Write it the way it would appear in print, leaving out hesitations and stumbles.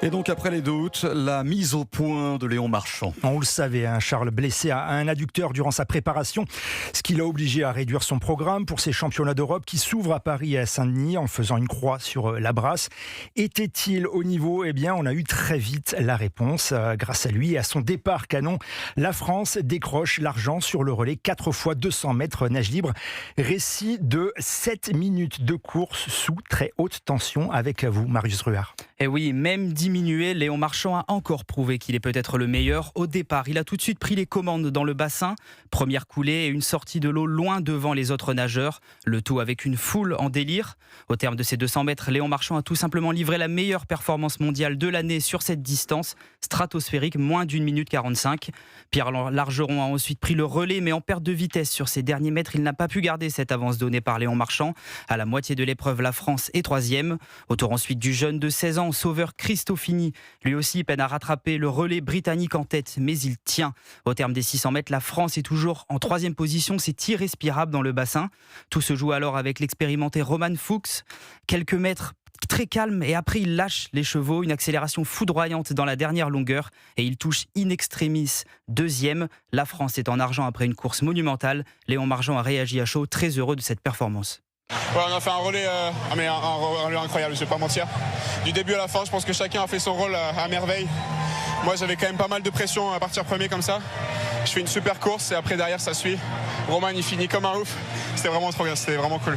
Et donc après les doutes, la mise au point de Léon Marchand. On le savait, Charles blessé à un adducteur durant sa préparation, ce qui l'a obligé à réduire son programme pour ces championnats d'Europe qui s'ouvrent à Paris et à Saint-Denis en faisant une croix sur la brasse. Était-il au niveau ? Eh bien, on a eu très vite la réponse. Grâce à lui et à son départ canon, la France décroche l'argent sur le relais 4 x 200 mètres nage libre. Récit de 7 minutes de course sous très haute tension avec vous, Marius Ruard. Et oui, même diminué, Léon Marchand a encore prouvé qu'il est peut-être le meilleur. Au départ, il a tout de suite pris les commandes dans le bassin. Première coulée et une sortie de l'eau loin devant les autres nageurs. Le tout avec une foule en délire. Au terme de ces 200 mètres, Léon Marchand a tout simplement livré la meilleure performance mondiale de l'année sur cette distance stratosphérique, moins d'1 minute 45. Pierre Largeron a ensuite pris le relais, mais en perte de vitesse sur ces derniers mètres, il n'a pas pu garder cette avance donnée par Léon Marchand. À la moitié de l'épreuve, la France est 3e. Au tour ensuite du jeune de 16 ans, sauveur Cristofini. Lui aussi peine à rattraper le relais britannique en tête, mais il tient. Au terme des 600 mètres, la France est toujours en 3e position. C'est irrespirable dans le bassin. Tout se joue alors avec l'expérimenté Roman Fuchs. Quelques mètres très calme et après il lâche les chevaux, une accélération foudroyante dans la dernière longueur et il touche in extremis 2e. La France est en argent après une course monumentale. Léon Marchand a réagi à chaud, très heureux de cette performance. Ouais, on a fait un relais, un relais incroyable, je vais pas mentir. Du début à la fin, je pense que chacun a fait son rôle à merveille. Moi, j'avais quand même pas mal de pression à partir premier comme ça. Je fais une super course et après derrière ça suit. Roman il finit comme un ouf. C'était vraiment trop bien, c'était vraiment cool.